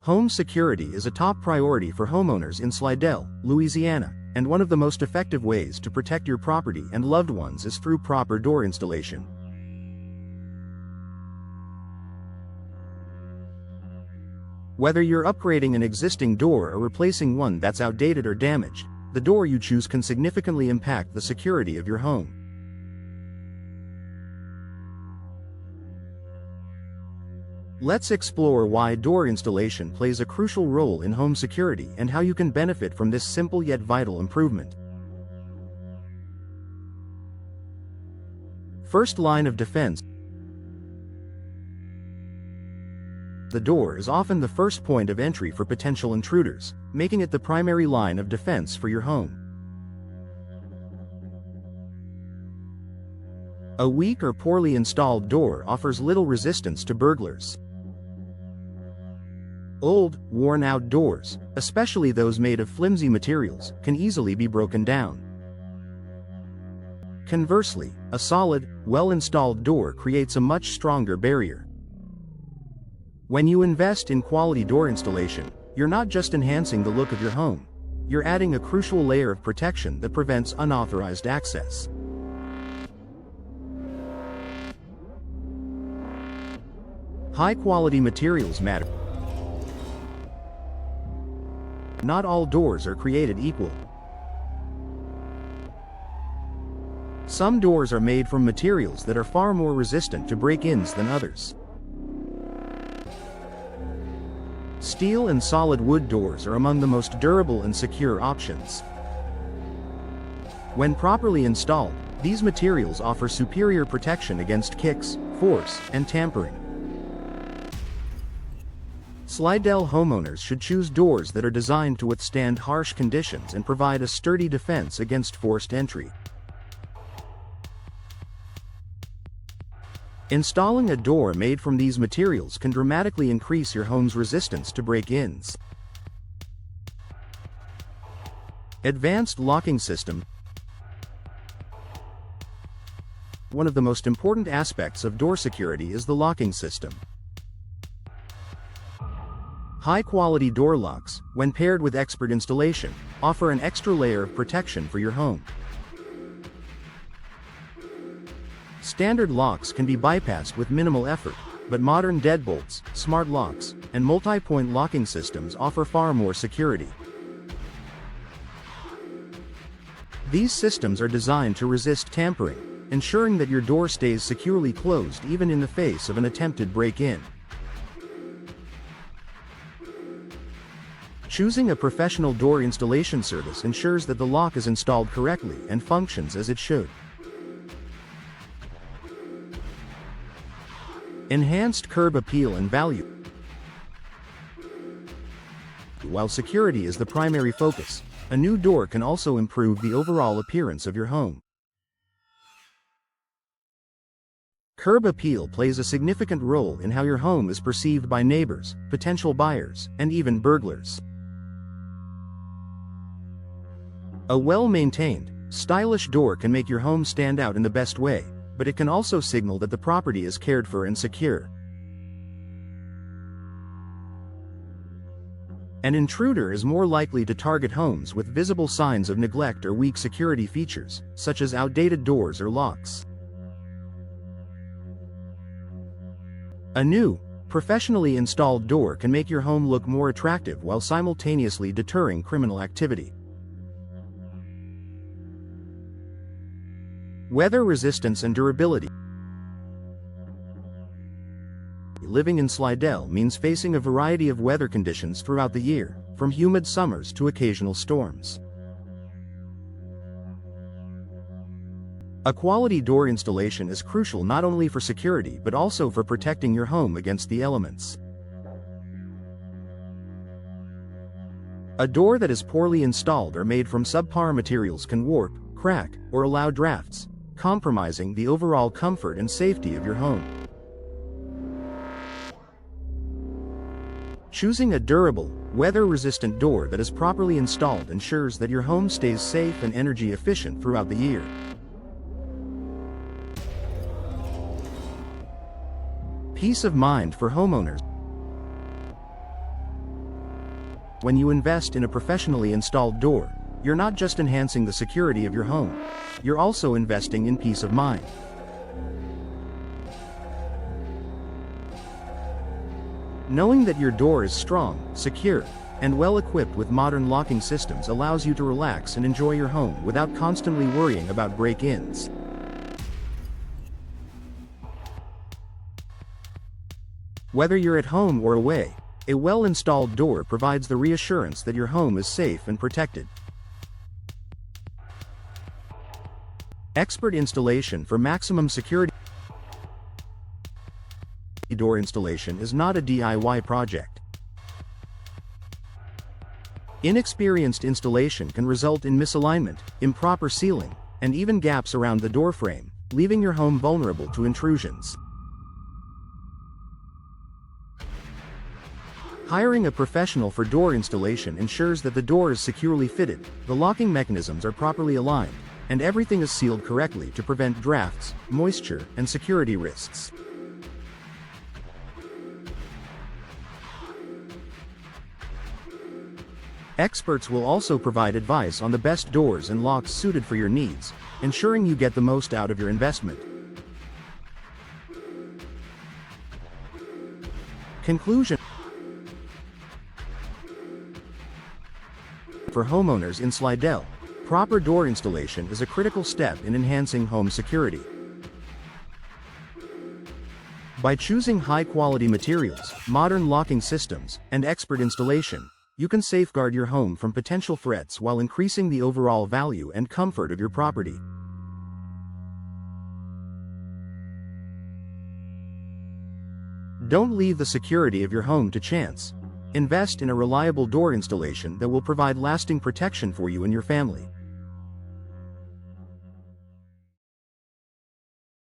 Home security is a top priority for homeowners in Slidell, Louisiana, and one of the most effective ways to protect your property and loved ones is through proper door installation. Whether you're upgrading an existing door or replacing one that's outdated or damaged, the door you choose can significantly impact the security of your home. Let's explore why door installation plays a crucial role in home security and how you can benefit from this simple yet vital improvement. First line of defense. The door is often the first point of entry for potential intruders, making it the primary line of defense for your home. A weak or poorly installed door offers little resistance to burglars. Old, worn-out doors, especially those made of flimsy materials, can easily be broken down. Conversely, a solid, well-installed door creates a much stronger barrier. When you invest in quality door installation, you're not just enhancing the look of your home, you're adding a crucial layer of protection that prevents unauthorized access. High-quality materials matter. Not all doors are created equal. Some doors are made from materials that are far more resistant to break-ins than others. Steel and solid wood doors are among the most durable and secure options. When properly installed, these materials offer superior protection against kicks, force, and tampering. Slidell homeowners should choose doors that are designed to withstand harsh conditions and provide a sturdy defense against forced entry. Installing a door made from these materials can dramatically increase your home's resistance to break-ins. Advanced locking system. One of the most important aspects of door security is the locking system. High-quality door locks, when paired with expert installation, offer an extra layer of protection for your home. Standard locks can be bypassed with minimal effort, but modern deadbolts, smart locks, and multi-point locking systems offer far more security. These systems are designed to resist tampering, ensuring that your door stays securely closed even in the face of an attempted break-in. Choosing a professional door installation service ensures that the lock is installed correctly and functions as it should. Enhanced curb appeal and value. While security is the primary focus, a new door can also improve the overall appearance of your home. Curb appeal plays a significant role in how your home is perceived by neighbors, potential buyers, and even burglars. A well-maintained, stylish door can make your home stand out in the best way, but it can also signal that the property is cared for and secure. An intruder is more likely to target homes with visible signs of neglect or weak security features, such as outdated doors or locks. A new, professionally installed door can make your home look more attractive while simultaneously deterring criminal activity. Weather resistance and durability. Living in Slidell means facing a variety of weather conditions throughout the year, from humid summers to occasional storms. A quality door installation is crucial not only for security but also for protecting your home against the elements. A door that is poorly installed or made from subpar materials can warp, crack, or allow drafts, compromising the overall comfort and safety of your home. Choosing a durable, weather-resistant door that is properly installed ensures that your home stays safe and energy efficient throughout the year. Peace of mind for homeowners. When you invest in a professionally installed door, you're not just enhancing the security of your home, you're also investing in peace of mind. Knowing that your door is strong, secure, and well equipped with modern locking systems allows you to relax and enjoy your home without constantly worrying about break-ins. Whether you're at home or away, a well-installed door provides the reassurance that your home is safe and protected. Expert installation for maximum security. Door installation is not a DIY project. Inexperienced installation can result in misalignment, improper sealing, and even gaps around the door frame, leaving your home vulnerable to intrusions. Hiring a professional for door installation ensures that the door is securely fitted, the locking mechanisms are properly aligned, and everything is sealed correctly to prevent drafts, moisture, and security risks. Experts will also provide advice on the best doors and locks suited for your needs, ensuring you get the most out of your investment. Conclusion. For homeowners in Slidell, proper door installation is a critical step in enhancing home security. By choosing high-quality materials, modern locking systems, and expert installation, you can safeguard your home from potential threats while increasing the overall value and comfort of your property. Don't leave the security of your home to chance. Invest in a reliable door installation that will provide lasting protection for you and your family.